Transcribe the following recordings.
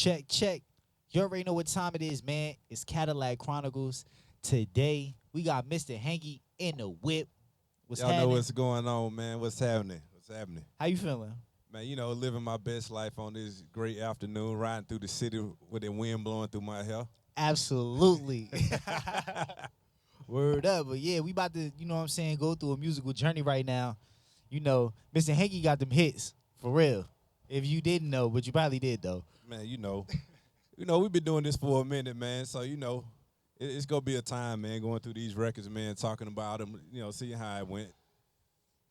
Check, check. You already know what time it is, man. It's Cadillac Chronicles. Today, we got Mr. Hanky in the whip. What's Y'all know happening? what's going on, man. What's happening? What's happening? How you feeling? Man, you know, living my best life on this great afternoon, riding through the city with the wind blowing through my hair. Absolutely. Word up. But yeah, we about to, you know what I'm saying, go through a musical journey right now. You know, Mr. Hanky got them hits, for real. If you didn't know, but you probably did, though. Man, we've been doing this for a minute, man. So, it's going to be a time, man, going through these records, man, talking about them, seeing how it went.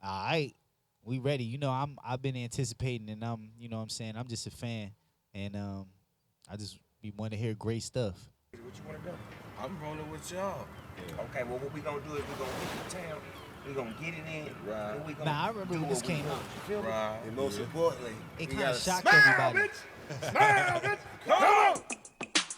All right. We ready. You know, I've been anticipating, and you know what I'm saying, I'm just a fan. And I just be wanting to hear great stuff. What you want to do? I'm rolling with y'all. Yeah. Okay, well, what we going to do is we going to hit the town. We going to get it in. Right. And we gonna Nah, I remember when this came out. You feel me? Right. And most importantly, It we kind of gotta shocked smile, everybody. bitch. Smile, bitch. Come on.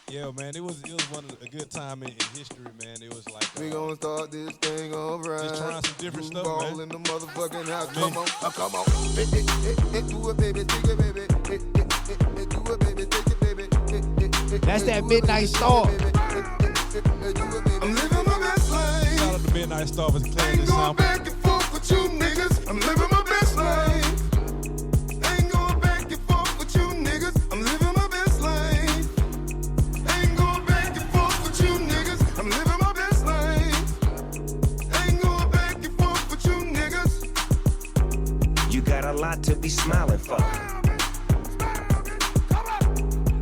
Yeah, man, it was one of a good time in history, man. It was like We gonna start this thing alright. just trying some different stuff, Ball man. in the motherfucking house. Man. Come on. Do it, baby. Take it, baby. Do it, baby. Take it, baby. That's that Midnight Star. I'm living my best life. Shout out to Midnight Star for clearing Ain't this going sample. back and forth with you niggas. I'm living my best life. Ain't going back and forth with you niggas. I'm living my best life. Ain't going back and forth with you niggas. I'm living my best life. Ain't going back and forth with you niggas. You got a lot to be smiling for.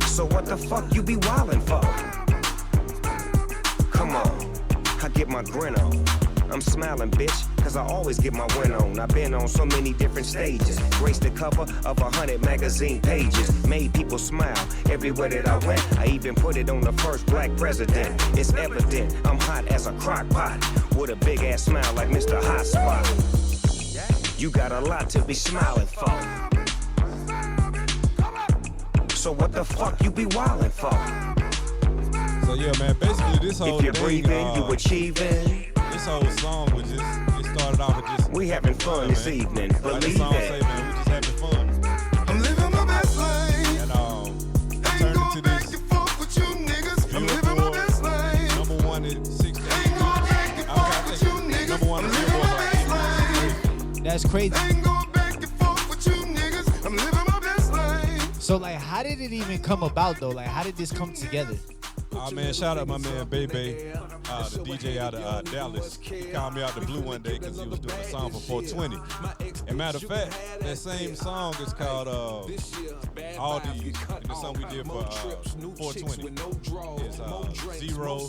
So what the fuck you be wildin' for? Come on, I get my grin on. I'm smiling, bitch, cause I always get my win on. I've been on so many different stages. Graced the cover of 100 magazine pages. Made people smile everywhere that I went. I even put it on the first black president. It's evident I'm hot as a crock pot. With a big ass smile like Mr. Hot Spot. You got a lot to be smiling for. So what the fuck you be wildin' for? So, yeah, man, basically this whole If you're thing, breathing, you achieving. this whole song was it started off with just We having fun this man. evening, Like the believe song say, it. man, we just having fun. I'm living my best life. And Ain't turned going into back this and forth with you niggas. I'm living my best life. number one at 16. Ain't going back and forth with you niggas. Number one I'm at living my best Billboard. life. That's crazy. Ain't going back and forth with you niggas. I'm living my best life. So, like, how did it even come about, though? Like, how did this come together? Man, shout out my man Bebe, the DJ out of Dallas. He called me out the blue one day because he was doing a song for 420. And matter of fact, that same song is called All These. And the song we did for 420 is Zero.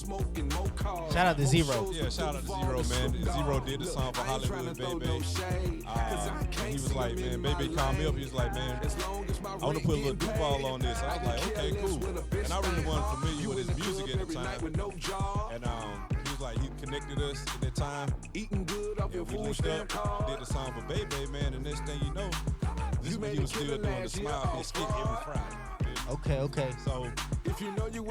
Shout out to Zero. Yeah, shout out to Zero, man. Zero did the song for Hollywood Bebe. And he was like, man, Bebe called me up. He was like, man, I want to put a little Duval on this. I was like, okay, cool. And I really wasn't familiar with his music at the time. And he was like, he connected us at that time. And we linked up, did the song for Bebe, man. And next thing you know, this is when he was still doing the Smile Hit skit every Friday. Okay. So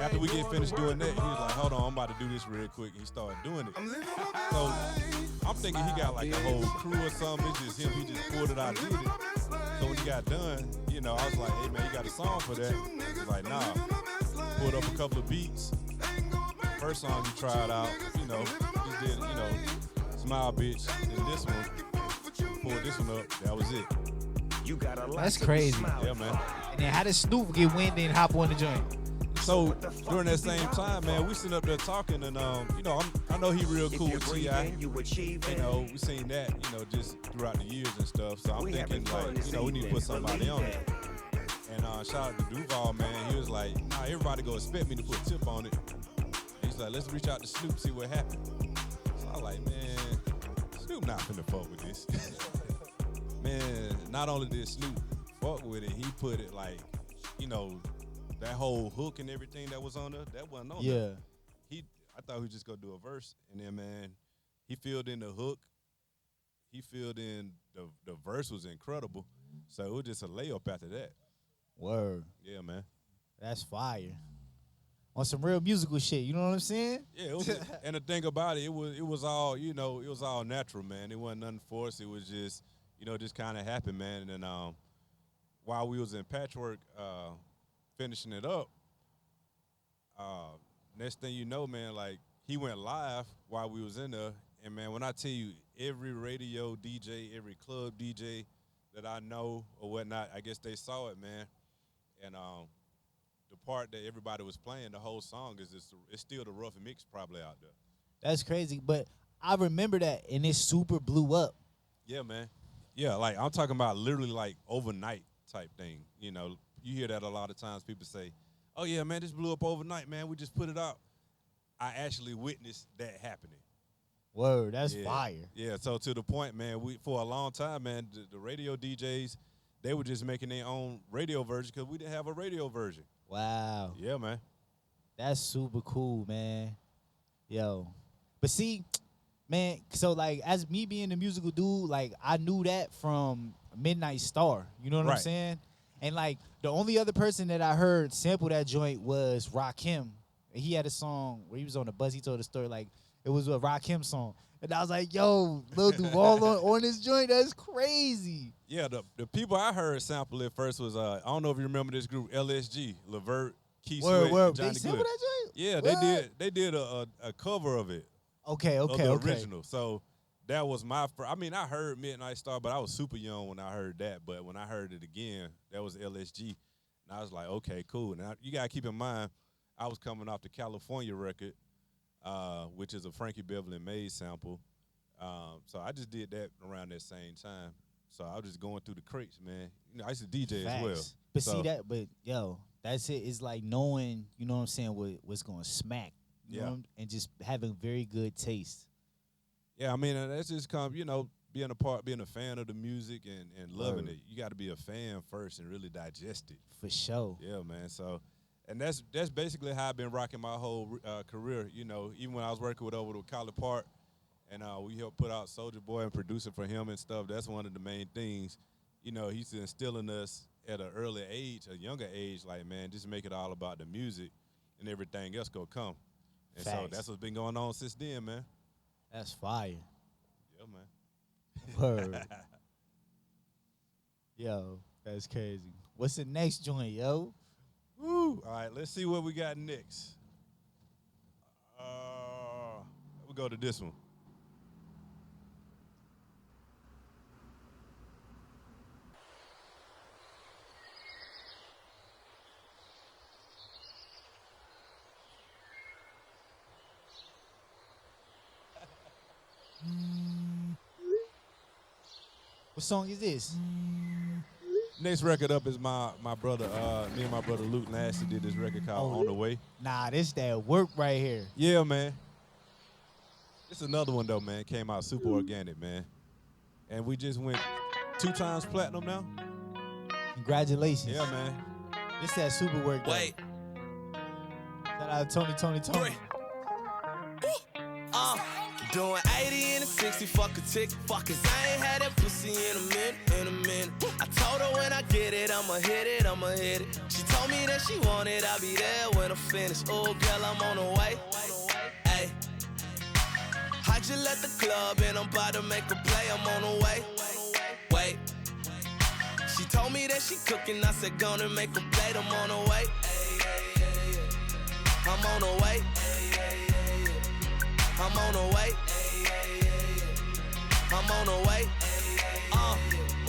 after we get finished doing that, he was like, hold on, I'm about to do this real quick. He started doing it. I'm living my best So life. I'm thinking he got like a whole crew or something. It's just him. He just pulled it out, did it. So when he got done, I was like, hey man, you got a song for that? He's like, nah. Pulled up a couple of beats. First song you tried out, just did, Smile Bitch. And this one, pulled this one up. That was it. You got a lot That's to be crazy. smiling Yeah, man. And then how did Snoop get wind and hop on the joint? So during that same time, man, we sitting up there talking, and I know he real If cool you're with Ti. breathing, you achieving. We seen that, just throughout the years and stuff. So I'm We thinking having fun like, this we need to evening, put somebody believe on it. And shout out to Duval, man. He was like, nah, everybody go expect me to put Tip on it. He's like, let's reach out to Snoop, see what happened. So I like, man, Snoop not finna fuck with this. Man, not only did Snoop fuck with it, he put it like, that whole hook and everything that was on there, that wasn't on there. Yeah. I thought he was just gonna do a verse, and then man, he filled in the hook. He filled in the verse was incredible. So it was just a layup after that. Word. Yeah, man. That's fire. On some real musical shit, you know what I'm saying? Yeah, it was, and the thing about it was all, it was all natural, man. It wasn't nothing forced. It was just, just kind of happened, man. And then while we was in Patchwork, finishing it up, next thing you know, man, like he went live while we was in there, and man, when I tell you, every radio DJ, every club DJ that I know or whatnot, I guess they saw it, man, and the part that everybody was playing, the whole song it's still the rough mix probably out there. That's crazy, but I remember that, and it super blew up. Yeah, man. Yeah, like I'm talking about literally like overnight type thing. You know, you hear that a lot of times. People say, "Oh yeah, man, this blew up overnight, man. We just put it out." I actually witnessed that happening. Word, that's fire. Yeah, so to the point, man, we for a long time, man, the radio DJs, they were just making their own radio version because we didn't have a radio version. Wow. Yeah, man. That's super cool, man. Yo. But see, man, so like as me being a musical dude, like I knew that from Midnight Star. You know what I'm saying? And like the only other person that I heard sample that joint was Rakim. He had a song where he was on the bus. He told a story like it was a Rakim song. And I was like, yo, Lil Duval on this joint, that's crazy. Yeah, the people I heard sample it first was, I don't know if you remember this group, LSG, Levert, Key Sweat, and Johnny They sampled that joint? Yeah, What? they did a cover of it. Okay. Of the original. So that was my first. I mean, I heard Midnight Star, but I was super young when I heard that. But when I heard it again, that was LSG. And I was like, okay, cool. Now, you got to keep in mind, I was coming off the California record, which is a Frankie Beverly and Mays sample. So I just did that around that same time. So I was just going through the crates, man. You know, I used to DJ as well. But see that, but yo, that's it. It's like knowing, you know what I'm saying, what's going to smack. You know, and just having very good taste. Yeah, I mean, that's just you know, being a fan of the music and loving it. You got to be a fan first and really digest it. For sure. Yeah, man. So, and that's basically how I've been rocking my whole career. You know, even when I was working with College Park, and we helped put out Soulja Boy and producing for him and stuff. That's one of the main things. You know, he's instilling us at an early age, a younger age, like, man, just make it all about the music and everything else gonna come. And so that's what's been going on since then, man. That's fire. Yeah, man. Word. Yo, that's crazy. What's the next joint, yo? Woo. All right, let's see what we got next. We'll go to this one. What song is this? Next record up is my brother, me and my brother Luke Nasty did this record called On the Way. Nah, this that work right here. Yeah, man. It's another one though, man. Came out super organic, man. And we just went 2 times platinum now. Congratulations. Yeah, man. This that super work though. Wait. Shout out to Tony. Doing 80 and a 60, fuck a tick. Fuck, cause I ain't had that pussy in a minute. I told her when I get it, I'ma hit it. She told me that she want it, I'll be there when I'm finished. Oh, girl, I'm on the way. Ay. I just left the club and I'm about to make a play, I'm on the way. Wait. She told me that she cooking, I said, gonna make a plate, I'm on the way. I'm on the way. I'm on the way. I'm on the way. Oh,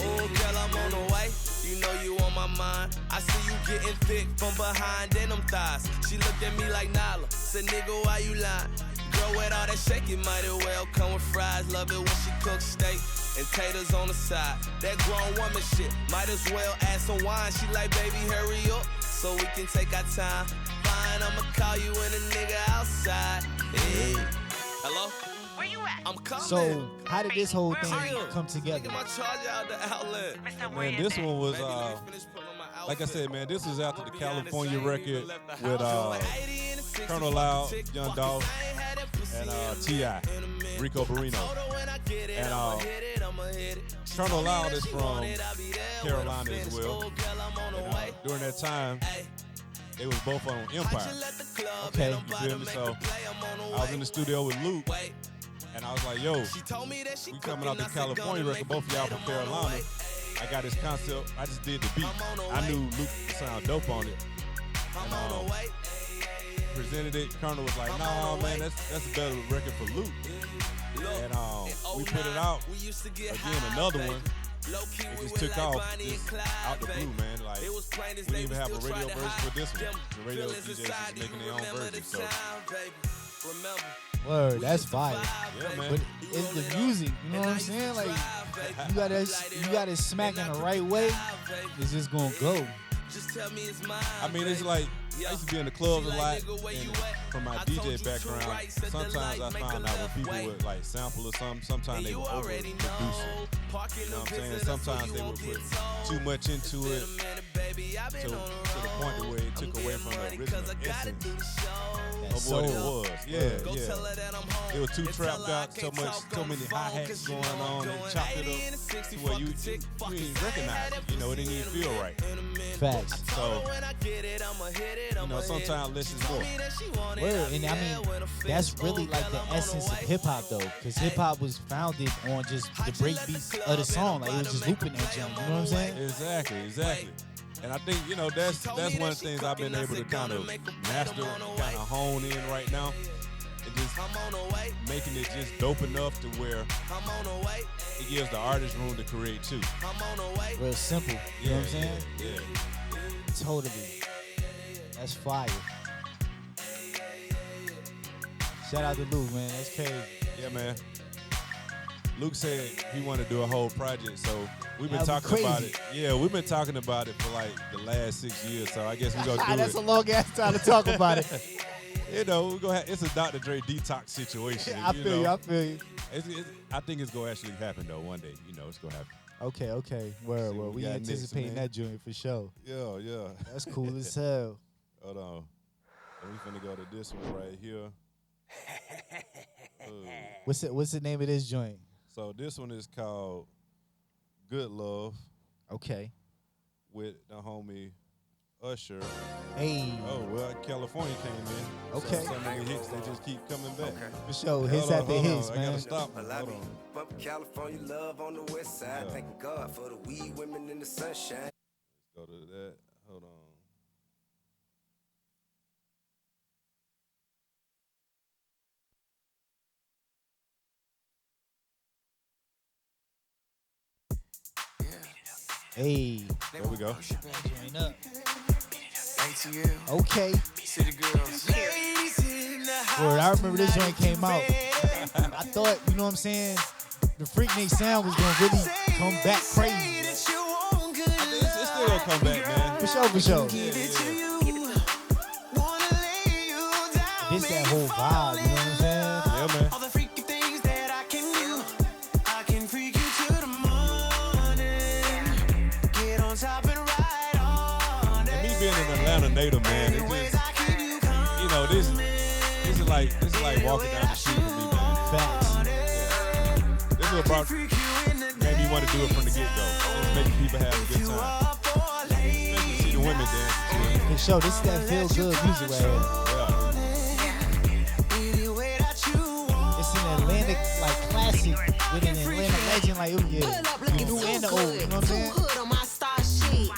girl, I'm on the way. You know you on my mind. I see you getting thick from behind in them thighs. She looked at me like Nala. Said, nigga, why you lying? Girl, with all that shake, it might as well come with fries. Love it when she cooks steak and taters on the side. That grown woman shit. Might as well add some wine. She like, baby, hurry up so we can take our time. Fine, I'ma call you when a nigga outside. Hey. Hello? Where you at? I'm coming. So how did this whole thing Chill. come together? Taking my charger out the outlet. Man, this one was, Baby, let me finish putting on my like I outfit. said, man, this was after the I'ma be honest, California I ain't record even left the with house. 80 and a 60, Colonel fuck Loud, a tick, Young fuck, Dolph, 'cause I ain't had that pussy and in a T.I., minute. Rico I Barrino. told her when I get it, And, I'ma hit it, I'ma hit it. She Colonel told me Loud that is she from want it, I'll be there when I'm Carolina as finished. well. Oh, girl, I'm on the And, way. during that time, Ay. they was both on I Empire. just left the club Okay. and I'm You about feel to me? make So, a play, I'm on the I was way. in the studio with Luke, Wait. and I was like, yo, She told me that she we coming out the cooking, I said, California gonna record, make both of y'all a from plate, I'm on the Carolina. way. I got this concept. I just did the beat. I'm on the I way. knew Luke would sound dope on it. I'm on the way. Presented it. Colonel was like, "Nah, man, that's a better record for Luke." And we put it out. Again, another one. It just took off just out the blue, man. Like, we didn't even have a radio version for this one. The radio DJs is making their own version. So, Word, that's fire. yeah, man. But it's the music, you know what I'm saying? Like, you got it smack in the right way, it's just gonna go. I mean, it's like, I used to be in the clubs a lot, and from my DJ background, sometimes I found out when people would like sample or something, sometimes they would overproduce it. You know what I'm saying? Sometimes they would put too much into it to the point where it took away from the original essence of what it was. Yeah. It was too trapped out, so many hi-hats going on, and chopped it up to where you didn't recognize it. You know, it didn't even feel right. Facts. So, you know, sometimes less is more. Word, and I mean, that's really like the essence of hip hop, though, because hip hop was founded on just the break beats of the song, like it was just looping that jump. You know what I'm saying? Exactly. And I think, you know, that's one of the things I've been able to kind of master, kind of hone in right now, and just making it just dope enough to where it gives the artist room to create too. Real simple. You know what I'm saying? Yeah. Totally. That's fire. Shout out to Luke, man. That's crazy. Yeah, man. Luke said he wanted to do a whole project, so we've been That'd be talking about crazy. it. Yeah, we've been talking about it for like the last 6 years, so I guess we're going to do That's it. a long ass time to talk about it. You know, we're gonna it's a Dr. Dre detox situation. I feel you. I think it's going to actually happen, though, one day. You know, it's going to happen. Okay. Word. See what We we got next, anticipating man. that joint for sure. Yeah. That's cool as hell. Hold on. And we finna go to this one right here. What's the name of this joint? So this one is called Good Love Okay. with the homie Usher. Hey. Oh, well, California came in. Okay. So many hits, they just keep coming back. For sure. Hits Hold on, after hold hits, on. I man. gotta stop. Well, I Hold be on. up California love on the west side. Yeah. Thank God for the weed women in the sunshine. Go to that. Hold on. Hey. There we go. Joint up. ATL, Okay. City Girls. Word, I remember this joint came out. I thought, you know what I'm saying, the Freaknik sound was gonna really come back crazy. I think it's still gonna come back, man. For sure. Yeah. This that whole vibe, you know what I'm saying? Yeah, man. All the freaky things that I can do, I can freak you to the morning. Get on top and ride on And me it. being an Atlanta native, man, it Ways just, I keep you coming. you know, this is like walking down the street for me, man. Facts. This is about Freak you in the made me want to do it from the get-go. Just making people have a good you time. up all late. Especially see the women dancing to it. For sure, this is that feel good music right here. Yeah. Any way that you want. It's an Atlantic like classic with an Atlanta legend like, oh yeah, Pull up the looking new too and the old, good. you know what I'm Too saying? hood on my star shit.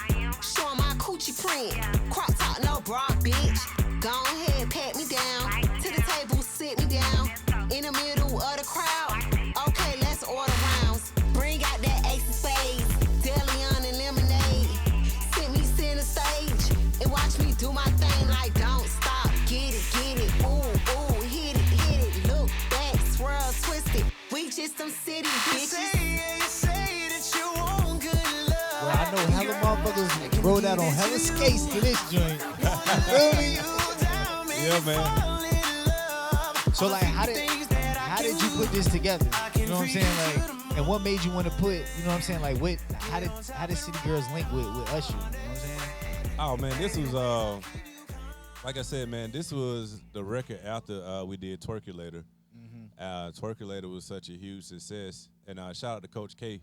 Showing my coochie print. Crop top, no bra, bitch. Go ahead, pat me down. To the table, sit me down. In the middle of the crowd. Okay, let's order rounds. Bring out that ace of spades. Delion and lemonade. Sit me center stage. And watch me do my thing like don't stop. Get it. Ooh, hit it. Look back, swirl, twist it. We just some city You bitches. say that you want good love. Well, I know hella motherfuckers rode out on hella skates to this joint. You feel me? Yeah, man. So like, how did you put this together? You know what I'm saying? Like, and what made you want to put? You know what I'm saying? Like, how did City Girls link with Usher? You know what I'm saying? Oh man, this was like I said, man, this was the record after we did Twerkulator. Twerkulator was such a huge success, and shout out to Coach K.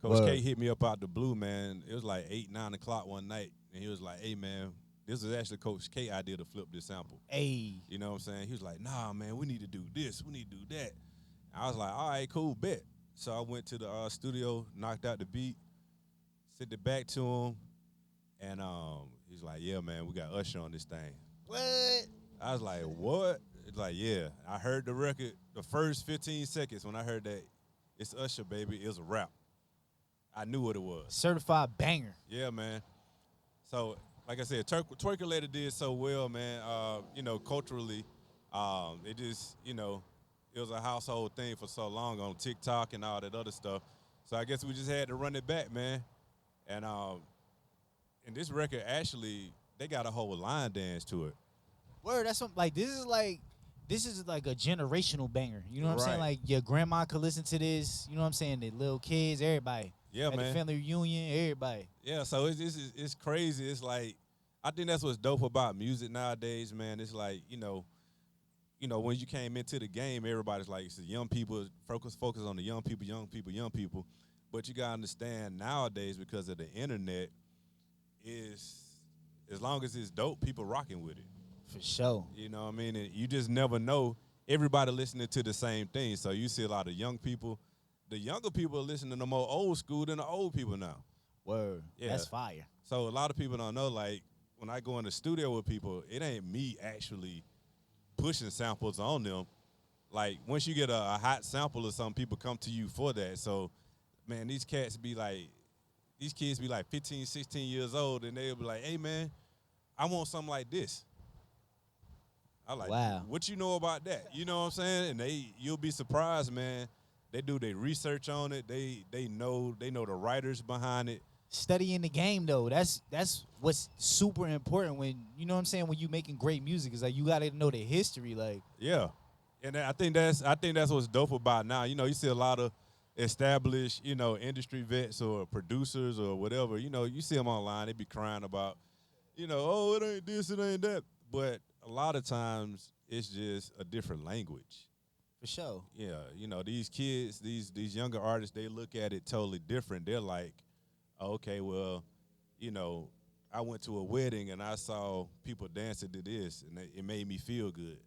Coach K hit me up out the blue, man. It was like 8, 9 o'clock one night, and he was like, "Hey, man, this is actually Coach K idea to flip this sample." Hey, You know what I'm saying? He was like, "Nah, man, we need to do this. We need to do that." I was like, "All right, cool, bet." So I went to the studio, knocked out the beat, sent it back to him, and he's He's like, yeah, man, we got Usher on this thing. What? I was like, what? It's like, yeah. I heard the record, the first 15 seconds when I heard that it's Usher, baby, it was a rap. I knew what it was. Certified banger. Yeah, man. So, like I said, Twerker Later did so well, man. Culturally, it just, it was a household thing for so long on TikTok and all that other stuff. So I guess we just had to run it back, man. And this record, actually, they got a whole line dance to it. Word, that's what, like, this is like a generational banger. You know what I'm saying? Right. Like, your grandma could listen to this. You know what I'm saying? The little kids, everybody. Yeah, At man. the family reunion, everybody. Yeah, so it's crazy. It's like, I think that's what's dope about music nowadays, man. It's like, when you came into the game, everybody's like, it's the young people, focus on the young people. But you gotta understand nowadays, because of the internet, is as long as it's dope, people rocking with it. For sure. You know what I mean? And you just never know. Everybody listening to the same thing. So you see a lot of young people. The younger people are listening to more old school than the old people now. Word. Yeah. That's fire. So a lot of people don't know, like, when I go in the studio with people, it ain't me actually pushing samples on them. Like, once you get a hot sample or something, people come to you for that. So, man, these kids be like 15, 16 years old, and they'll be like, hey, man, I want something like this. I like, wow. What you know about that? You know what I'm saying? And you'll be surprised, man. They do their research on it. They know the writers behind it. Studying the game, though, that's what's super important when, you know what I'm saying, when you making great music. Is like, you got to know the history, like. Yeah. And I think that's what's dope about now. You see a lot of established, industry vets or producers or whatever. You see them online. They be crying about, oh, it ain't this, it ain't that. But a lot of times it's just a different language. For sure. Yeah. These kids, these younger artists, they look at it totally different. They're like, oh, okay, well, I went to a wedding and I saw people dancing to this, and it made me feel good.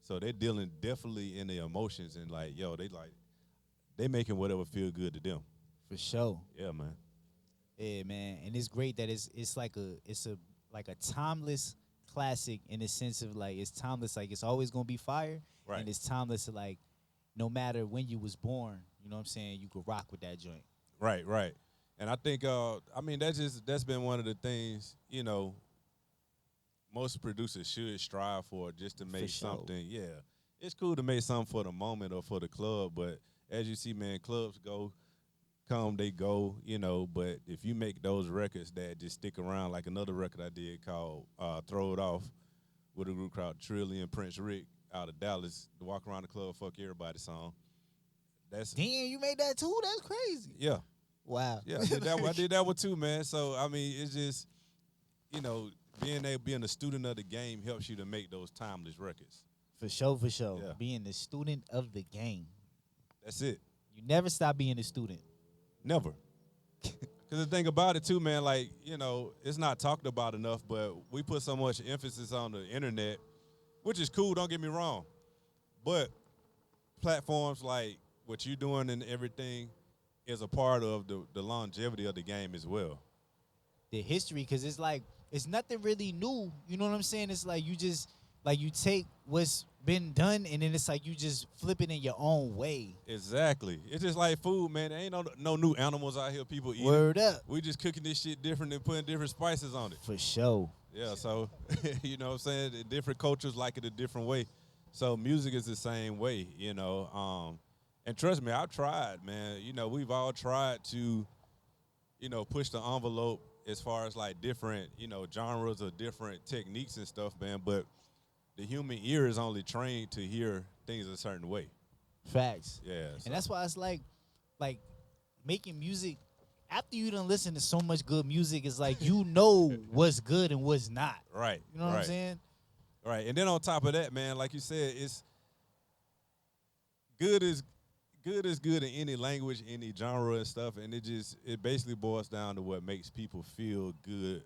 So they're dealing definitely in their emotions, and like, yo, they making whatever feel good to them. For sure. Yeah, man. Yeah, man. And it's great that it's like a timeless classic in the sense of, like, it's timeless, like, it's always gonna be fire. Right. And it's timeless, like, no matter when you was born, you know what I'm saying, you could rock with that joint. Right. And I think, that's been one of the things, most producers should strive for, just to make something. Yeah, it's cool to make something for the moment or for the club, but as you see, man, clubs come, they go, but if you make those records that just stick around, like another record I did called Throw It Off with a group called Trillion Prince Rick out of Dallas, the Walk Around the Club, Fuck Everybody song. Damn, you made that too? That's crazy. Yeah. Wow. Yeah, I did that one too, man. So, I mean, it's just, being a student of the game helps you to make those timeless records. For sure. Yeah. Being the student of the game. That's it. You never stop being a student. Never. Because the thing about it too, man, like, it's not talked about enough, but we put so much emphasis on the internet, which is cool, don't get me wrong. But platforms like what you're doing and everything is a part of the longevity of the game as well. The history, because it's like, it's nothing really new. You know what I'm saying? It's like, you just, like, you take what's been done, and then it's like you just flip it in your own way. Exactly. It's just like food, man. There ain't no new animals out here people eat. Word up. We just cooking this shit different and putting different spices on it. For sure. Yeah, so, you know what I'm saying? The different cultures like it a different way. So music is the same way, And trust me, I've tried, man. We've all tried to, push the envelope as far as, like, different, genres or different techniques and stuff, man. But the human ear is only trained to hear things a certain way. Facts. Yeah. So. And that's why it's like making music, after you done listen to so much good music, it's like, what's good and what's not. Right. You know what I'm saying? Right. And then on top of that, man, like you said, it's good is good in any language, any genre and stuff, and it basically boils down to what makes people feel good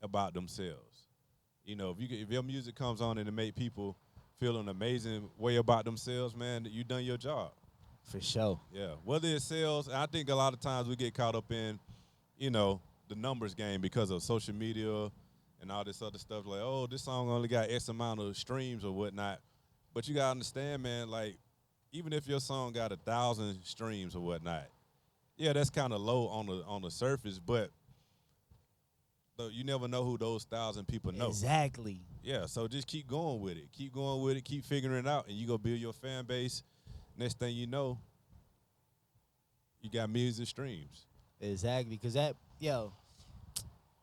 about themselves. If your music comes on and it make people feel an amazing way about themselves, man, you done your job. For sure. Yeah. Whether it sells, I think a lot of times we get caught up in, the numbers game because of social media, and all this other stuff. Like, oh, this song only got X amount of streams or whatnot. But you gotta understand, man, like, even if your song got 1,000 streams or whatnot, yeah, that's kind of low on the surface, but you never know who those 1,000 people know. Exactly. Yeah, so just keep going with it. Keep going with it. Keep figuring it out, and you go build your fan base. Next thing you know, you got millions of streams. Exactly, because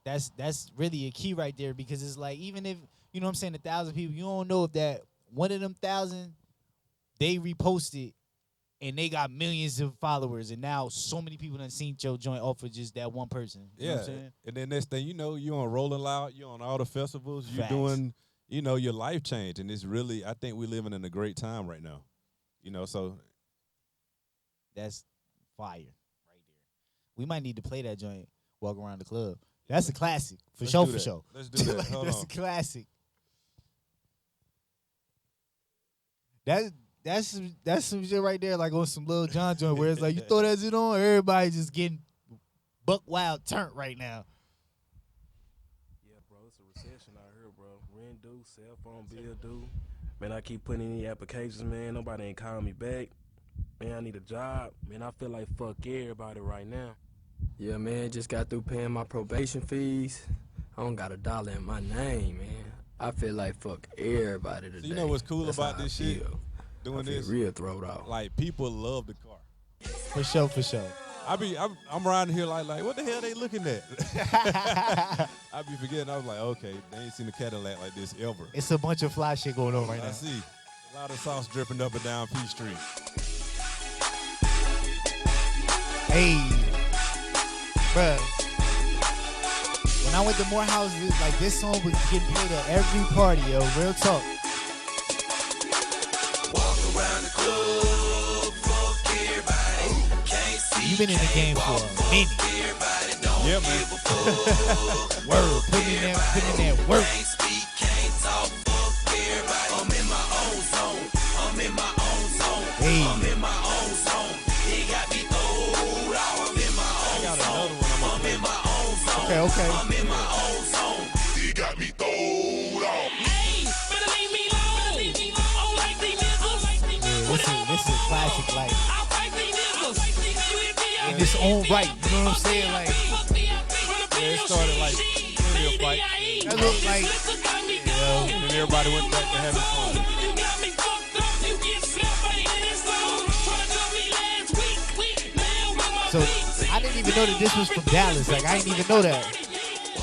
that's really a key right there, because it's like, even if, you know what I'm saying, 1,000 people, you don't know if that one of them 1,000, they reposted and they got millions of followers, and now so many people done seen your joint off of just that one person. You know what I'm saying? And then next thing you know, you're on Rolling Loud, you're on all the festivals, you're Facts. doing, your life change. And it's really, I think we're living in a great time right now. So. That's fire right there. We might need to play that joint, Walk Around the Club. That's a classic, for sure. Let's do that. Hold That's on. a classic. That's some shit right there, like on some Lil Jon joint, where it's like, you throw that shit on, everybody just getting buck wild turnt right now. Yeah, bro, it's a recession out here, bro. Rent due, cell phone bill due. Man, I keep putting in the applications, man. Nobody ain't calling me back. Man, I need a job. Man, I feel like fuck everybody right now. Yeah, man, just got through paying my probation fees. I don't got $1 in my name, man. I feel like fuck everybody today. So you know what's cool That's about how this I shit? feel. Doing I feel this, real throwed off. like, people love the car. For sure. I'm riding here like what the hell they looking at? I be forgetting. I was like, okay, they ain't seen a Cadillac like this ever. It's a bunch of fly shit going on right I now. see a lot of sauce dripping up and down P Street. Hey, bruh. When I went to more houses, like, this song was getting played at every party, yo. Real talk. Walk around the club, fuck everybody. Can't see. You been in the game for a minute. Everybody don't Yeah, man. give a fuck. Word, putting in that work. Can't speak, can't talk, fuck everybody. I'm in my own zone. I'm in my own zone. Hey. I'm in my own zone. They got me throwed out. I'm in my own got zone. another one I'm gonna I'm in my own zone. Okay. I'm in my own zone. He got me throwed off. Hey, better leave me alone. I don't like these niggas. Yeah, this is a classic, like, I like these niggas. in its own right. You know what I'm saying? Like, Yeah, it started like plenty of fights. that look like, And then everybody went back to having fun. so I didn't even know that this was from Dallas. Like, I didn't even know that.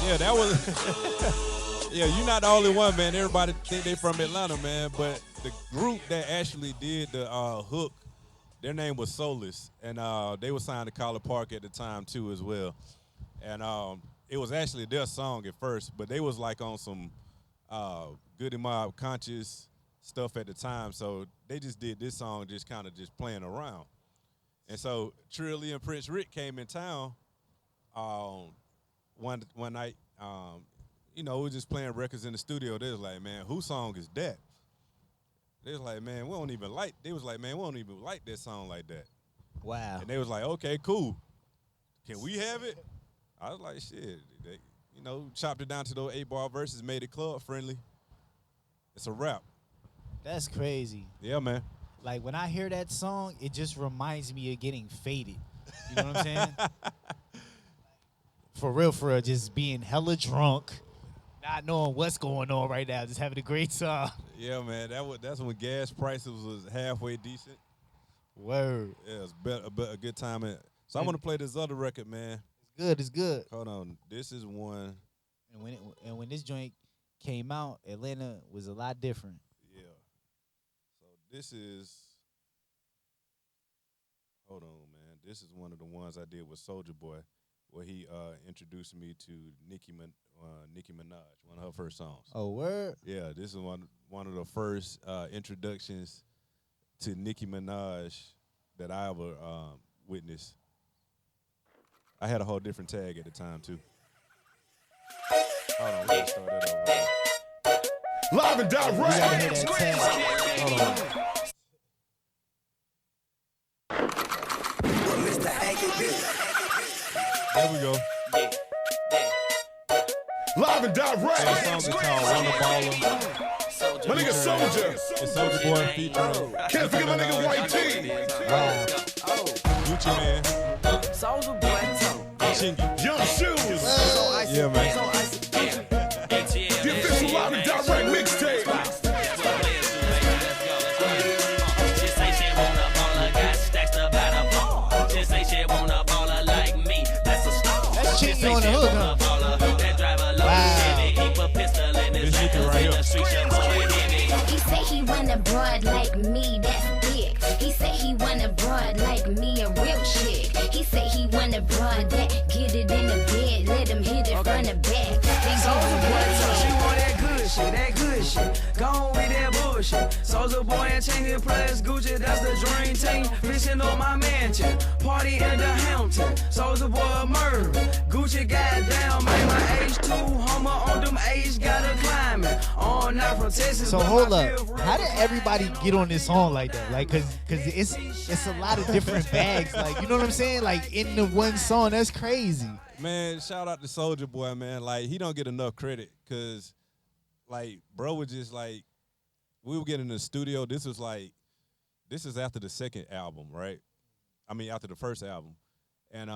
Yeah, that was. Yeah, you're not the only one, man. Everybody think they from Atlanta, man. But the group that actually did the hook, their name was Soulless, and they were signed to College Park at the time too, as well. And it was actually their song at first, but they was like on some Goody Mob conscious stuff at the time, so they just did this song, just kind of just playing around. And so Trilly and Prince Rick came in town one night. We were just playing records in the studio. They was like, man, whose song is that? They was like, man, we don't even like. They was like, man, we don't even like that song like that. Wow. And they was like, okay, cool. Can we have it? I was like, shit. They, chopped it down to those 8-bar verses, made it club friendly. It's a wrap. That's crazy. Yeah, man. Like, when I hear that song, it just reminds me of getting faded. You know what I'm saying? For real, just being hella drunk, not knowing what's going on right now, just having a great time. Yeah, man. That's when gas prices was halfway decent. Word. Yeah, it was a good time. So I want to play this other record, man. It's good. Hold on. This is one. And when this joint came out, Atlanta was a lot different. Yeah. So this is. Hold on, man. This is one of the ones I did with Soulja Boy, where he introduced me to Nicki Minaj, one of her first songs. Oh, word? Yeah, this is one of the first introductions to Nicki Minaj that I ever witnessed. I had a whole different tag at the time, too. Hold on, we gotta start that over. Live and We gotta hear direct. that tag. Hold on. Mr. Hanky, There we go. Live and live direct. That song is called Wanna Baller. My nigga Soldier. It's Soulja Boy featuring. Can't forget my nigga White T. Wow. Gucci Man. Soulja Boy, Chingy. Young Shoes. Yeah, man. The official live and direct mixtape. Just say she wanna baller, got stacks about a ball. Just say she wanna baller like me, that's a star. That's Chingy on the hook, huh? That drive a low Chevy, keep a pistol in his This shit right in the here. street, your boy heavy. He said he want a broad like me, that's thick. He said he want a broad like me, a real chick. He said he want a broad that get it in the bed, let him hit it from the back. Soulja Boy, she want that good shit, that good shit. Go on with that bullshit. Soulja Boy and Chingy plus Gucci, that's the dream team. Fishing on my mansion, party in the Hampton. Soulja Boy murder, Gucci goddamn, man, my H2 Homer on them H got a climbing. On not from Texas. So but hold my up. feel How did everybody get on this song like that? Like, cause it's a lot of different bags. Like, you know what I'm saying? Like in the one song, that's crazy. Man, shout out to Soulja Boy, man. Like, he don't get enough credit because, like, bro was just like, we were getting in the studio. This is after the second album, right? I mean, after the first album. And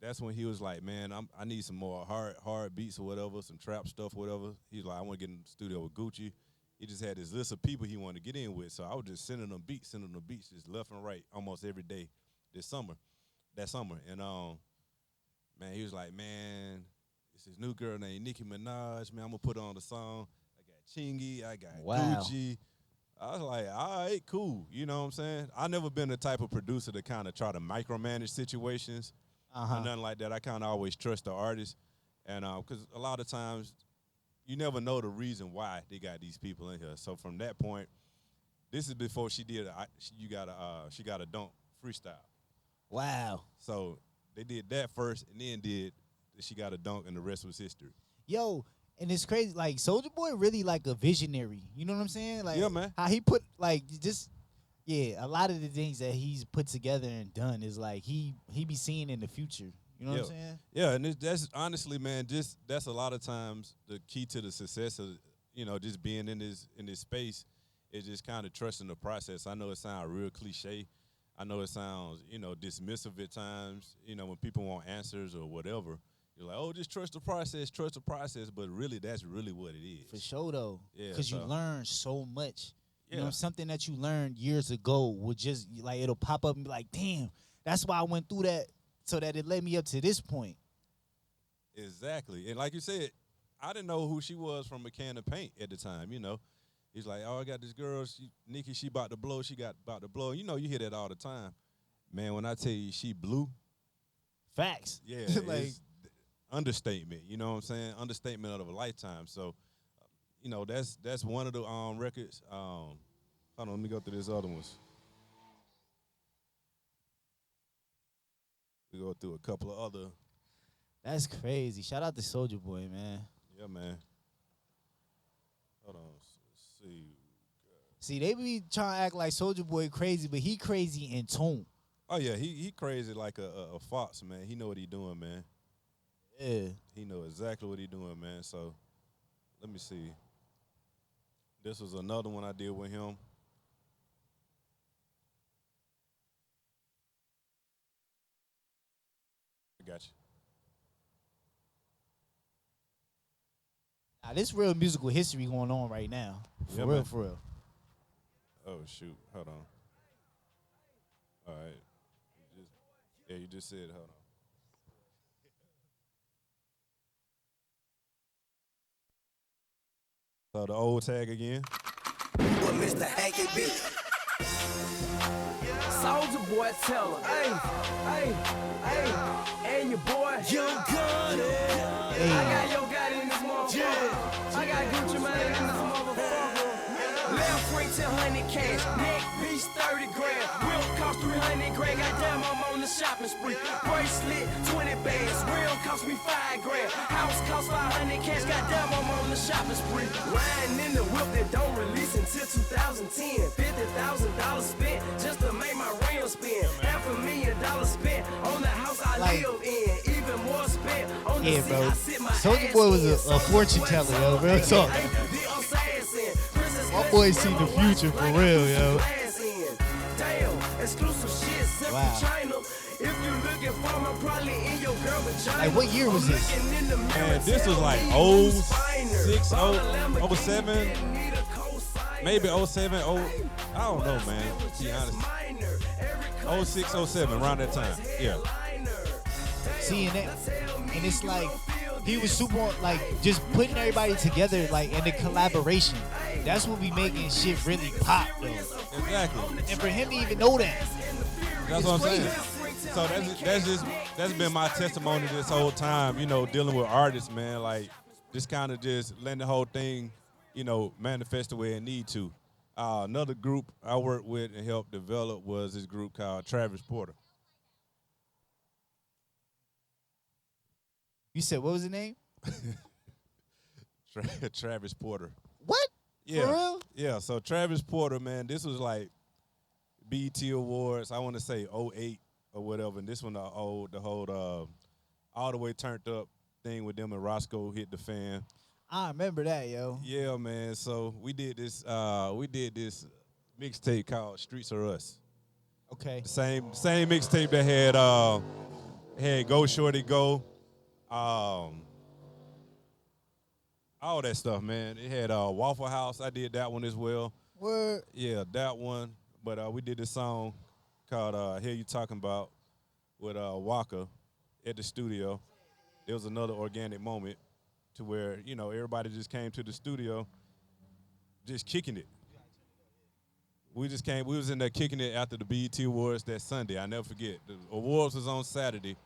that's when he was like, man, I need some more hard beats or whatever, some trap stuff or whatever. He's like, I want to get in the studio with Gucci. He just had this list of people he wanted to get in with. So I was just sending them beats just left and right almost every day that summer. And man, he was like, man, it's this new girl named Nicki Minaj. Man, I'm going to put on the song. I got Chingy. I got Gucci. I was like, all right, cool. You know what I'm saying? I never been the type of producer to kind of try to micromanage situations or nothing like that. I kind of always trust the artist. And because a lot of times you never know the reason why they got these people in here. So from that point, this is before she did she got a dunk freestyle. Wow. So they did that first, and then did She Got a Dunk, and the rest was history. Yo, and it's crazy. Like, Soulja Boy really like a visionary. You know what I'm saying? Like, yeah, man. How he put, like, just, yeah, a lot of the things that he's put together and done is like he be seeing in the future. You know what I'm saying? Yeah, and that's honestly, man, that's a lot of times the key to the success of, just being in this space is just kind of trusting the process. I know it sounds real cliche. I know it sounds, dismissive at times, when people want answers or whatever. You're like, oh, just trust the process. But really, that's really what it is. For sure, though. Yeah. Because you learn so much. Yeah. You know, something that you learned years ago would just, like, it'll pop up and be like, damn, that's why I went through that so that it led me up to this point. Exactly. And like you said, I didn't know who she was from a can of paint at the time, He's like, oh, I got this girl, Nikki, she about to blow, about to blow. You hear that all the time. Man, when I tell you she blew. Facts. Yeah, like, it's understatement, you know what I'm saying? Understatement of a lifetime. So, that's one of the records. Hold on, let me go through this other ones. We go through a couple of other. That's crazy. Shout out to Soulja Boy, man. Yeah, man. Hold on. Let's see. See, they be trying to act like Soulja Boy crazy, but he crazy in tune. Oh, yeah. He crazy like a fox, man. He know what he doing, man. Yeah. He know exactly what he doing, man. So, let me see. This was another one I did with him. I got you. Now, this real musical history going on right now. For Yeah, real, man. for real. Oh, shoot. Hold on. All right. You just said, hold on. So the old tag again. But Mr. Hanky B. Soulja Boy, tell her, hey, and your boy, Young Gun. I got Yo Gotti in this motherfucker. I got Gucci Mane in this motherfucker. Left ring 200 cash, neck piece 30 grand. Real cost 300 grand. Goddamn, I'm on the shopping spree. Bracelet 20 bands. Real cost me 5 grand. House cost 500 cash. Goddamn, I'm on the shopping spree. Riding in the whip that don't release until 2010. $50,000 spent just to make my rims spin. $500,000 spent on the house I Like, live in. Even more spent on the Yeah, bro. Soulja Boy was a fortune teller, yo. Real talk. My boy seen the future for real, yo. Wow. Like, what year was this? Man, this was like 06, 07, maybe 07, I don't know, man, to be honest. 06, 07, around that time, yeah. Seeing that, and it's like, he was super, like, just putting everybody together, like, in the collaboration. That's what be making shit really pop, though. Exactly. And for him to even know that. That's what I'm saying. So that's been my testimony this whole time, you know, dealing with artists, man. Like, just kind of just letting the whole thing, you know, manifest the way it need to. Another group I worked with and helped develop was this group called Travis Porter. You said, what was the name? Travis Porter. What? Yeah. For real? Yeah, so Travis Porter, man, this was like BET Awards, I want to say 08 or whatever, and this one the whole all the way turned up thing with them and Roscoe hit the fan. I remember that, yo. Yeah, man. So we did this mixtape called Streets Are Us. Okay. Same mixtape that had Go Shorty Go, all that stuff, man. It had Waffle House. I did that one as well. Word. Yeah, that one. But we did this song called Hell You Talking About with Walker at the studio. There was another organic moment to where, you know, everybody just came to the studio just kicking it. We was in there kicking it after the BET Awards that Sunday. I never forget. The awards was on Saturday.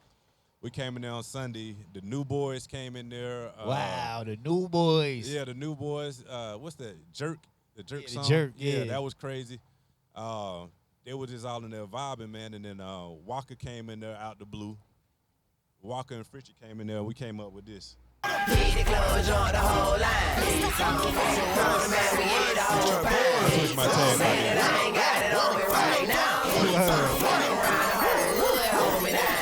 We came in there on Sunday. The New Boys came in there. Wow, the New Boys. Yeah, the New Boys. What's that? Jerk? The Jerk song? The Jerk, yeah. That was crazy. They were just all in there vibing, man. And then Walker came in there out the blue. Walker and Fritchie came in there. We came up with this. Hit the clothes on the whole line. Switch my tag right here. I ain't got it on me right now. Hold me down.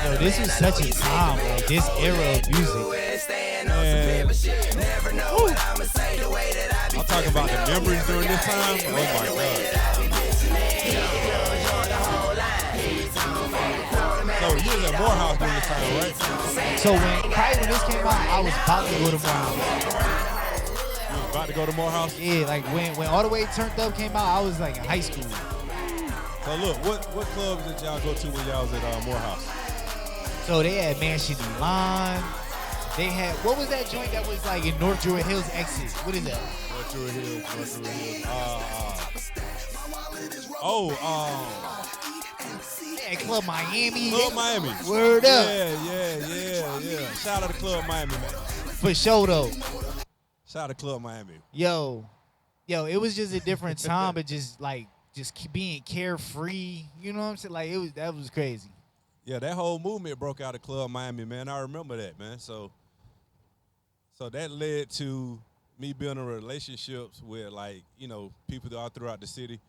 Yo, this was such a time, like this era of music. Man. I'm talking about the memories during this time. Oh my God. So you was at Morehouse during this time, right? So when this came out, I was about to go to Morehouse. You was about to go to Morehouse? Yeah, like when All the Way Turned Up came out, I was like in high school. So look, what clubs did y'all go to when y'all was at Morehouse? So they had Mansion Elon. They had, what was that joint that was like in North Druid Hills exit? What is that? North Druid Hills. Yeah, Club Miami. Club Miami. Word up. Yeah. Shout out to Club Miami, man. For sure, though. Shout out to Club Miami. Yo, it was just a different time, but just being carefree. You know what I'm saying? Like that was crazy. Yeah, that whole movement broke out of Club Miami, man. I remember that, man. So that led to me building relationships with, like, you know, people all throughout the city.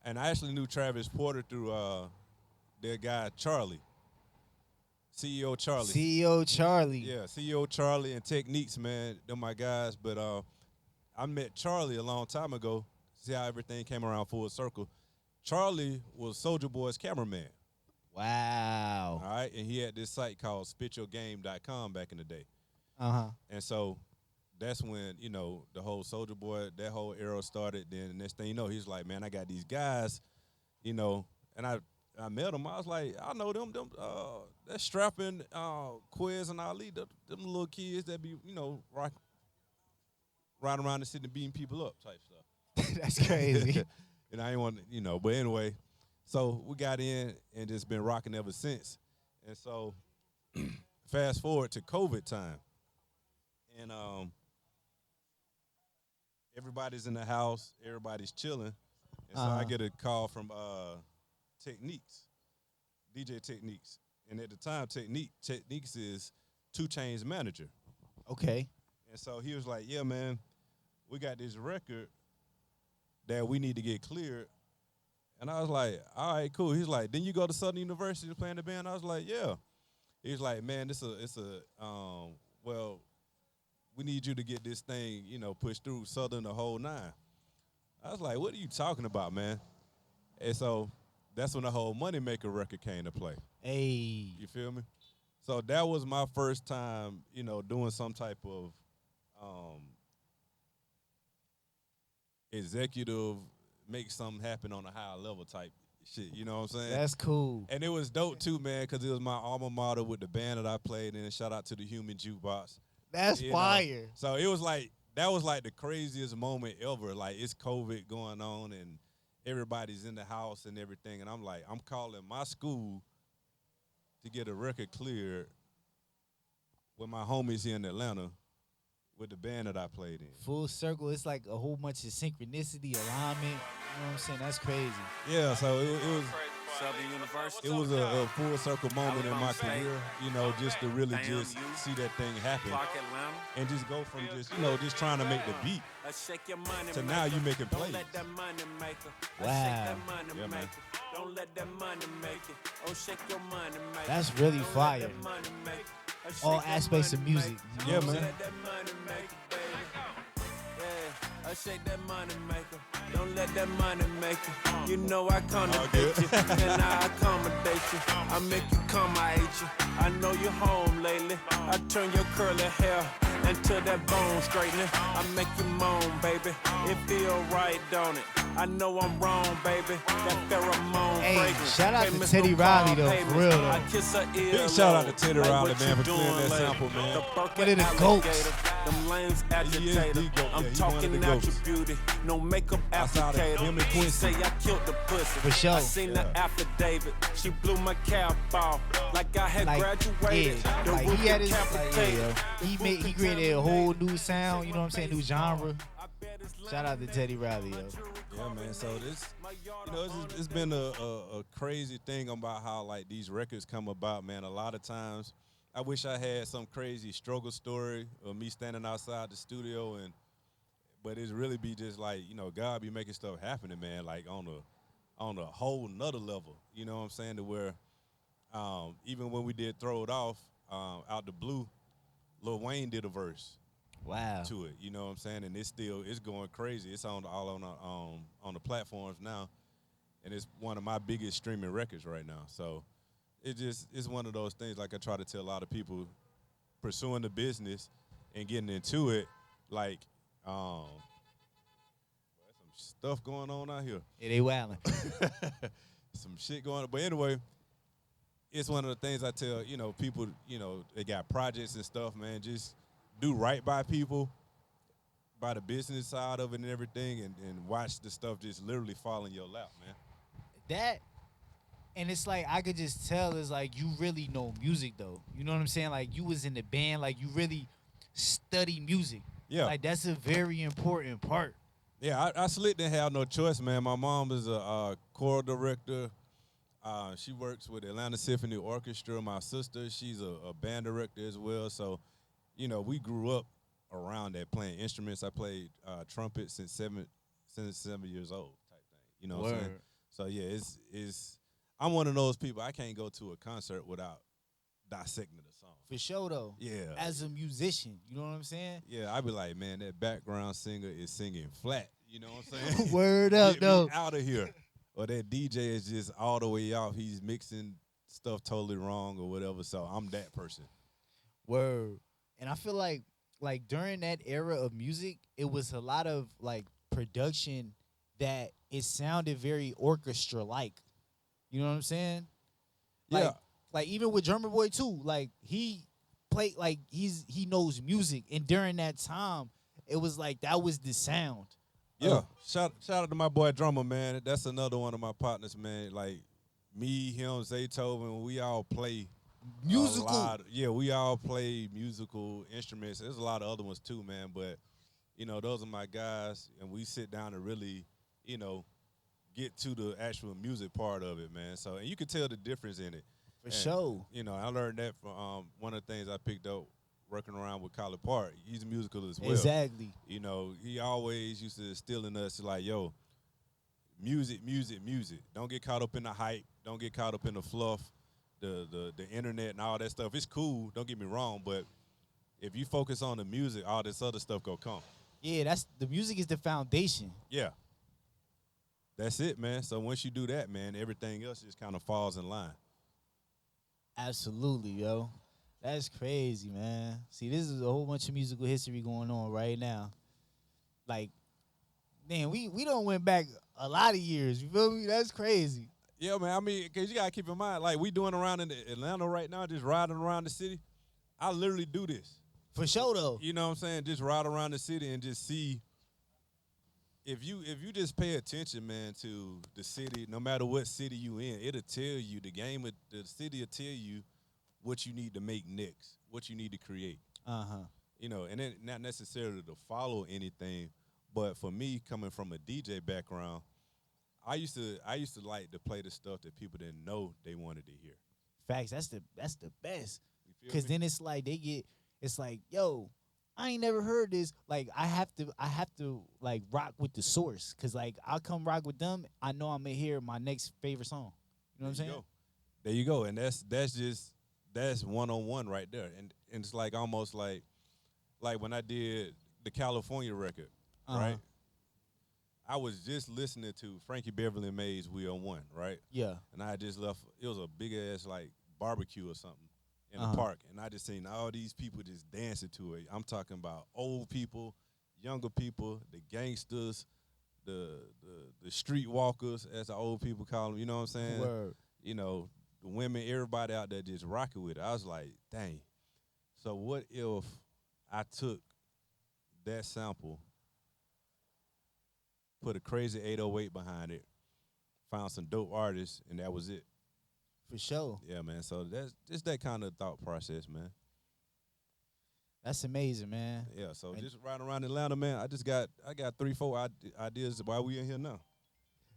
And I actually knew Travis Porter through their guy Charlie, CEO Charlie. CEO Charlie. Yeah, CEO Charlie and Techniques, man. They're my guys. But I met Charlie a long time ago. See how everything came around full circle. Charlie was Soulja Boy's cameraman. Wow. All right, and he had this site called spityourgame.com back in the day. Uh-huh. And so that's when, you know, the whole Soulja Boy, that whole era started. Then the next thing you know, he's like, man, I got these guys, you know, and I met them. I was like, I know them that strapping Quiz and Ali, them little kids that be, you know, riding around the city and beating people up type stuff. That's crazy. And I ain't want to, you know, but anyway, so we got in and just been rocking ever since. And so fast forward to COVID time. And everybody's in the house, everybody's chilling, and so I get a call from Techniques, DJ Techniques, and at the time, Techniques is 2 Chainz's manager. Okay. And so he was like, "Yeah, man, we got this record that we need to get cleared." And I was like, "All right, cool." He's like, "Didn't you go to Southern University to play in the band?" I was like, "Yeah." He's like, "Man, well, we need you to get this thing, pushed through Southern the whole 9." I was like, "What are you talking about, man?" And so that's when the whole Moneymaker record came to play. Hey. You feel me? So that was my first time, doing some type of executive, make something happen on a higher level type shit. You know what I'm saying? That's cool. And it was dope too, man, because it was my alma mater with the band that I played in. Shout out to the Human Jukebox. That's fire. So it was like, that was like the craziest moment ever. Like, it's COVID going on and everybody's in the house and everything. And I'm like, I'm calling my school to get a record cleared with my homies here in Atlanta with the band that I played in. Full circle. It's like a whole bunch of synchronicity, alignment. You know what I'm saying? That's crazy. Yeah, so it was Southern University. it was a full circle moment in my career, just to really just see that thing happen. And just go from just trying to make the beat to now you making plays. Wow. Yeah, man. Don't let that money make it. Oh, shake your money, make it. That's really fire. All aspects of music. You know Yeah, what I'm man. saying? That money make it, baby. Yeah, I shake that money maker. Don't let that money make it. You know I accommodate you, and I accommodate you. I make you come, I hate you. I know you're home lately. I turn your curly hair into that bone straightening. I make you moan, baby. It feel right, don't it? I know I'm wrong, baby. That pheromone Hey, fragrance. shout out to Payments Teddy no Riley, car though, for payments. real, though. I kiss her ear Big shout out to low. Teddy Like Riley, what man, you for clearing doing that lately? sample, man. The Birkin One of the alligator. goats. Them lanes He is agitator. the GOAT. I'm Yeah, he talking one of the natural goats. beauty. No makeup Outside of him and applicator. She Quincy. say I killed the pussy. For sure. I seen the affidavit. She blew my cap off. Like I had Like, graduated. yeah, The like roof he had his, like, decapitated. he created a whole new sound, you know what I'm saying, new genre. Shout out to Teddy Riley, yo. Yeah, man. So this, it's been a crazy thing about how like these records come about, man. A lot of times, I wish I had some crazy struggle story of me standing outside the studio but it's really be just like God be making stuff happening, man. Like on a whole nother level, you know what I'm saying? To where even when we did Throw It Off out the blue, Lil Wayne did a verse. Wow. To it, you know what I'm saying, and it's going crazy. It's all on the platforms now, and it's one of my biggest streaming records right now. So it's one of those things. Like I try to tell a lot of people, pursuing the business and getting into it, like there's some stuff going on out here. Yeah, they wildin'. Some shit going on, but anyway. It's one of the things I tell people. They got projects and stuff, man. Just do right by people, by the business side of it and everything, and watch the stuff just literally fall in your lap, man. That, and it's like I could just tell it's like you really know music though. You know what I'm saying? Like you was in the band, like you really study music. Yeah. Like that's a very important part. Yeah, I slick didn't have no choice, man. My mom is a choral director. She works with Atlanta Symphony Orchestra. My sister, she's a band director as well. So, we grew up around that, playing instruments. I played trumpet since 7 years old, type thing. You know what I'm saying? So yeah, it's I'm one of those people. I can't go to a concert without dissecting the song. For sure though. Yeah. As a musician, you know what I'm saying? Yeah, I be like, man, that background singer is singing flat. You know what I'm saying? Word up, Get though. me out of here. Or that DJ is just all the way off. He's mixing stuff totally wrong or whatever. So I'm that person. Word. And I feel like during that era of music, it was a lot of like production that it sounded very orchestra-like. You know what I'm saying? Yeah. Like even with Drummer Boy too, like he played like he knows music, and during that time, it was like that was the sound. Yeah. Shout out to my boy Drummer, man. That's another one of my partners, man. Like me, him, Zaytoven, we all play Musical. we all play musical instruments. There's a lot of other ones too, man. But you know, those are my guys, and we sit down and really, you know, get to the actual music part of it, man. So, and you can tell the difference in it. For sure. You know, I learned that from one of the things I picked up working around with Colin Park. He's musical as well. Exactly. You know, he always used to instill in us like, yo, music, music, music. Don't get caught up in the hype. Don't get caught up in the fluff, the internet and all that stuff. It's cool, don't get me wrong, but if you focus on the music, all this other stuff gonna come. Yeah, the music is the foundation. Yeah. That's it, man. So once you do that, man, everything else just kind of falls in line. Absolutely, yo. That's crazy, man. See, this is a whole bunch of musical history going on right now. Like, man, we don't went back a lot of years. You feel me? That's crazy. Yeah, man. I mean, because you got to keep in mind, like, we doing around in Atlanta right now, just riding around the city. I literally do this. For sure, though. You know what I'm saying? Just ride around the city and just see. If you just pay attention, man, to the city, no matter what city you in, it'll tell you, the city will tell you what you need to make next, what you need to create. Uh-huh. You know, and then not necessarily to follow anything, but for me, coming from a DJ background, I used to like to play the stuff that people didn't know they wanted to hear. Facts. That's the best. Because then it's like it's like, yo, I ain't never heard this. Like, I have to like rock with the source. Cause like I'll come rock with them. I know I'm gonna hear my next favorite song. You know what I'm saying? There you go. And that's one-on-one right there. And it's like almost like when I did the California record, right? I was just listening to Frankie Beverly and Mays We On One, right? Yeah. And I just left, it was a big ass like barbecue or something in the park. And I just seen all these people just dancing to it. I'm talking about old people, younger people, the gangsters, the streetwalkers, as the old people call them, you know what I'm saying? Word. You know, the women, everybody out there just rocking with it. I was like, dang. So what if I took that sample, put a crazy 808 behind it, found some dope artists, and that was it? For sure. Yeah, man. So that's just that kind of thought process, man. That's amazing, man. Yeah, so just riding around Atlanta, man, I got 3-4 ideas why we in here now.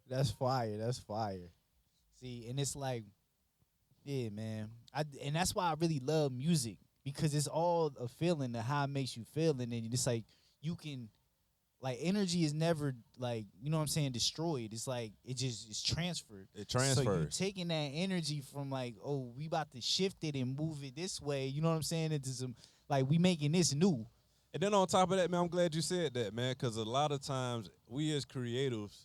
That's fire. That's fire. See, and it's like, yeah, man. And that's why I really love music, because it's all a feeling of how it makes you feel, and then it's like you can, like, energy is never, like, you know what I'm saying, destroyed. It's like it's transferred. It transfers. So you taking that energy from like, oh, we about to shift it and move it this way. You know what I'm saying? Into some, like, we making this new. And then on top of that, man, I'm glad you said that, man, because a lot of times we as creatives,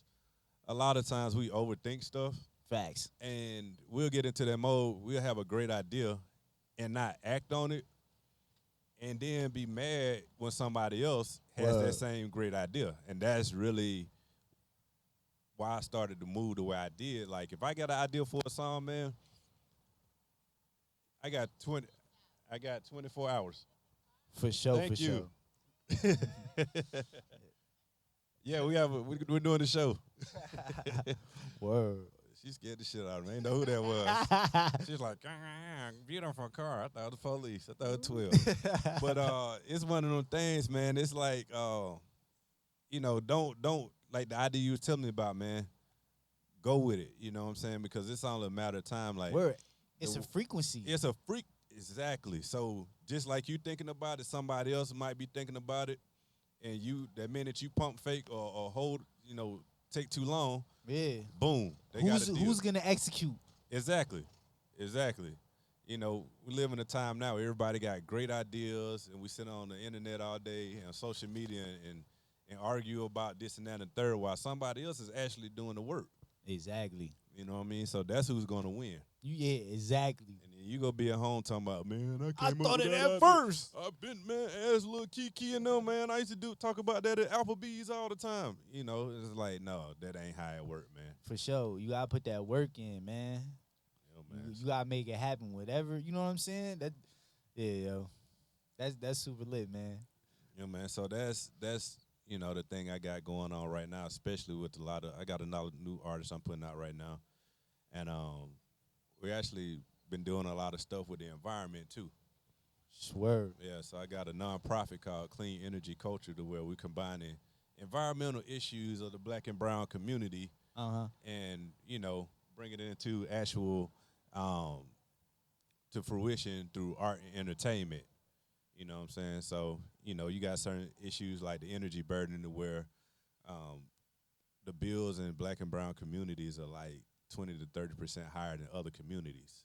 a lot of times we overthink stuff. Facts. And we'll get into that mode. We'll have a great idea and not act on it, and then be mad when somebody else has that same great idea. And that's really why I started to move the way I did. Like, if I got an idea for a song, man, I got 24 hours. For sure. Thank you. Sure. Yeah, we're doing the show. Word. She scared the shit out of me. I didn't know who that was. She's like, beautiful car. I thought it was police. I thought it was 12. But it's one of them things, man. It's like, you know, don't like the idea you was telling me about, man. Go with it. You know what I'm saying? Because it's only a matter of time. Like, word. It's a frequency. It's a freak. Exactly. So just like you thinking about it, somebody else might be thinking about it, and that minute you pump fake or hold, you know, take too long. Yeah. Boom. Who's gonna execute? Exactly. You know, we live in a time now where everybody got great ideas, and we sit on the internet all day and social media and argue about this and that and the third, while somebody else is actually doing the work. Exactly. You know what I mean? So that's who's gonna win. Yeah, exactly. And then you gonna be at home talking about, man, I thought of that idea first. I've been, man, as little Kiki and them, man. I used to talk about that at Applebee's all the time. You know, it's like, no, that ain't how it work, man. For sure. You gotta put that work in, man. Yo, man. You gotta make it happen, whatever. You know what I'm saying? That's super lit, man. Yeah, man. So that's you know, the thing I got going on right now, especially with I got a new artist I'm putting out right now. And we actually been doing a lot of stuff with the environment too. Swear. Yeah, so I got a nonprofit called Clean Energy Culture, to where we combining environmental issues of the Black and brown community, and bringing it into actual to fruition through art and entertainment. You know what I'm saying? So you got certain issues like the energy burden, to where the bills in Black and brown communities are like 20 to 30% higher than other communities.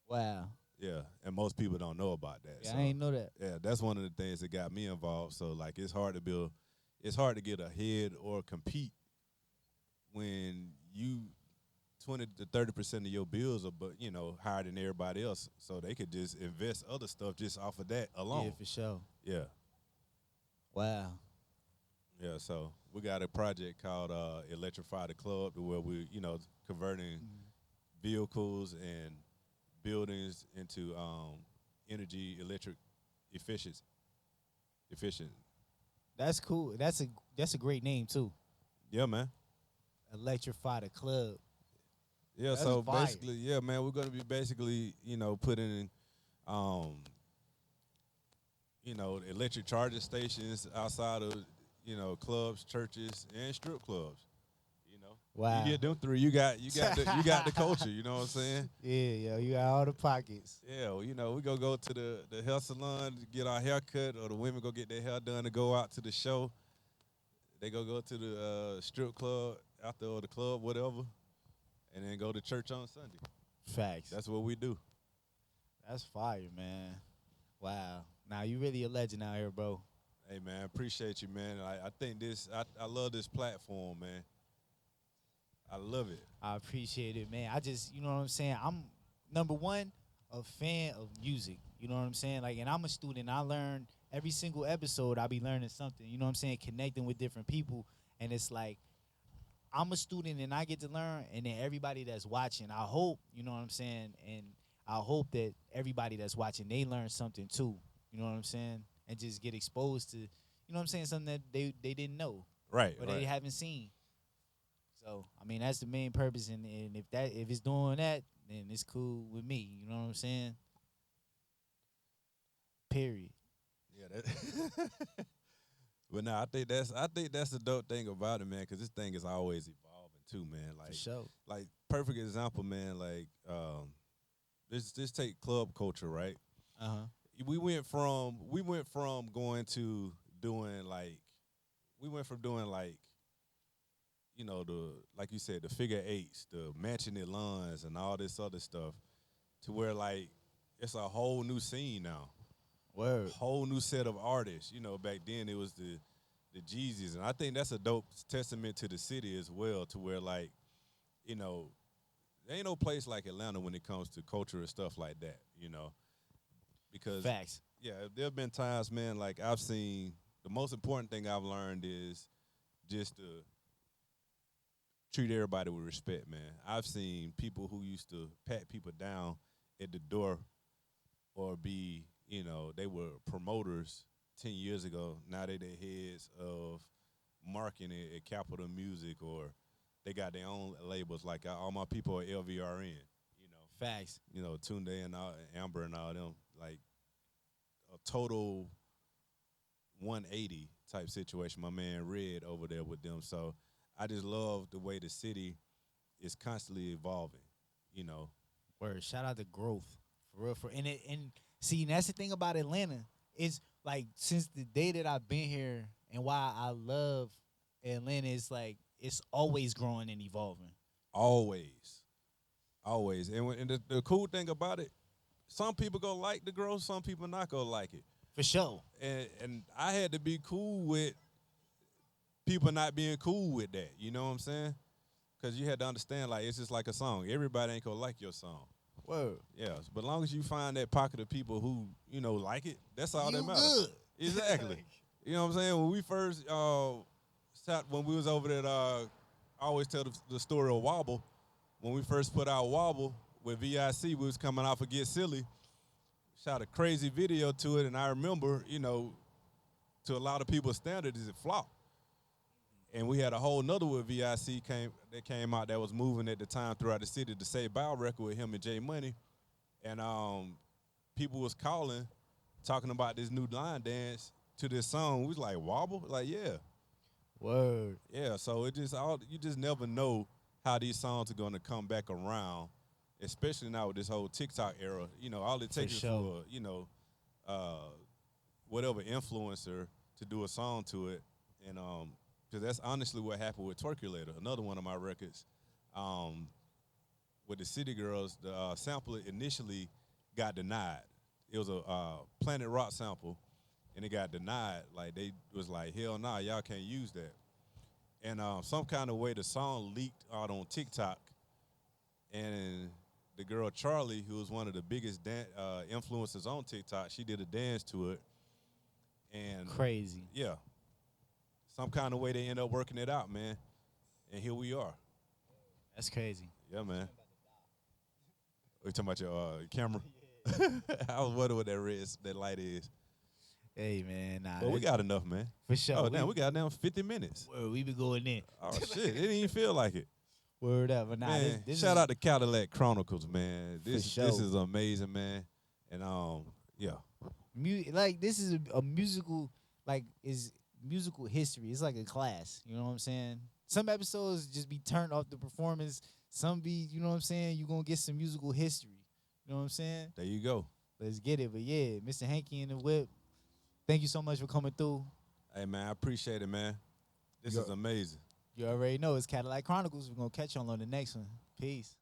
Wow. Yeah, and most people don't know about that. Yeah, so, I ain't know that. Yeah, that's one of the things that got me involved. So like, it's hard to get ahead or compete when you 20 to 30% of your bills are, but higher than everybody else. So they could just invest other stuff just off of that alone. Yeah, for sure. Yeah. Wow. Yeah, so we got a project called Electrify the Club, to where we, converting vehicles and buildings into energy electric efficient. That's cool. That's a great name too. Yeah, man. Electrify the club. Yeah, That's so fire. basically, yeah, man, we're gonna be basically, putting electric charging stations outside of, clubs, churches, and strip clubs. Wow. You get them three, you got the culture. You know what I'm saying? Yeah, you got all the pockets. Yeah, well, we go to the hair salon to get our hair cut, or the women go get their hair done to go out to the show. They go to the strip club after, or the club, whatever, and then go to church on Sunday. Facts. That's what we do. That's fire, man. Wow. Now you really a legend out here, bro. Hey, man, appreciate you, man. I think I love this platform, man. I love it. I appreciate it, man. I just, you know what I'm saying? I'm, number one, a fan of music. You know what I'm saying? Like, and I'm a student. I learn every single episode. I be learning something. You know what I'm saying? Connecting with different people. And it's like, I'm a student and I get to learn. And then everybody that's watching, I hope, you know what I'm saying? And I hope that everybody that's watching, they learn something too. You know what I'm saying? And just get exposed to, you know what I'm saying? Something that they didn't know. Right. Or they haven't seen. So, I mean, that's the main purpose, and if it's doing that, then it's cool with me. You know what I'm saying? Period. Yeah. But no, I think that's the dope thing about it, man, because this thing is always evolving too, man. Like, For sure. Like, perfect example, man. Like, just take club culture, right? We went from going to doing like, like you said, the figure eights, the mansionette lawns, and all this other stuff, to where like it's a whole new scene now. Word. Whole new set of artists. Back then it was the Jeezys, and I think that's a dope testament to the city as well, to where like, there ain't no place like Atlanta when it comes to culture and stuff like that, because Facts. Yeah, there have been times, man, like I've seen, the most important thing I've learned is just to treat everybody with respect, man. I've seen people who used to pat people down at the door, or be, they were promoters 10 years ago. Now they the heads of marketing at Capitol Music, or they got their own labels. Like all my people are LVRN, Facts. Tunde and Amber and all them. Like a total 180 type situation. My man Red over there with them. So I just love the way the city is constantly evolving, Word. Shout out to growth. For real. And see, that's the thing about Atlanta. Is like, since the day that I've been here, and why I love Atlanta, is like it's always growing and evolving. Always. And the cool thing about it, some people gonna like the growth, some people not gonna like it. For sure. And I had to be cool with people not being cool with that. You know what I'm saying? Because you had to understand, like, it's just like a song. Everybody ain't gonna like your song. Word. Yeah, but as long as you find that pocket of people who, like it, that's all You that matters. good. Exactly. You know what I'm saying? When we first, when we was over there, I always tell the story of Wobble. When we first put out Wobble with VIC, we was coming out for Get Silly. Shot a crazy video to it, and I remember, to a lot of people's standards, it flopped. And we had a whole nother with VIC that came out that was moving at the time throughout the city, to Say Bow record with him and J Money. And people was calling talking about this new line dance to this song. We was like, wobble? Like, yeah. Word. Yeah, so you just never know how these songs are gonna come back around, especially now with this whole TikTok era. You know, all it takes is for, you know, whatever influencer to do a song to it. And because that's honestly what happened with Twerkulator, another one of my records. With the City Girls, the sample initially got denied. It was a Planet Rock sample, and it got denied. Like, they was like, hell nah, y'all can't use that. And some kind of way the song leaked out on TikTok, and the girl Charlie, who was one of the biggest influencers on TikTok, she did a dance to it. And crazy. Yeah. Some kind of way they end up working it out, man. And here we are. That's crazy. Yeah, man. You talking about your camera? I was wondering what that light is. Hey, man, nah. But we got enough, man. For sure. Oh, damn, we got now 50 minutes. Word, we been going in. Oh, shit, it didn't even feel like it. Word up. But nah, man, this shout out to Cadillac Chronicles, man. This is amazing, man. And, yeah. Like, this is a musical, like, is musical history. It's like a class, you know what I'm saying? Some episodes just be turned off the performance. Some be, you know what I'm saying, you're going to get some musical history. You know what I'm saying? There you go. Let's get it. But, yeah, Mr. Hanky in the whip, thank you so much for coming through. Hey, man, I appreciate it, man. This is amazing. You already know it's Cadillac Chronicles. We're going to catch y'all on the next one. Peace.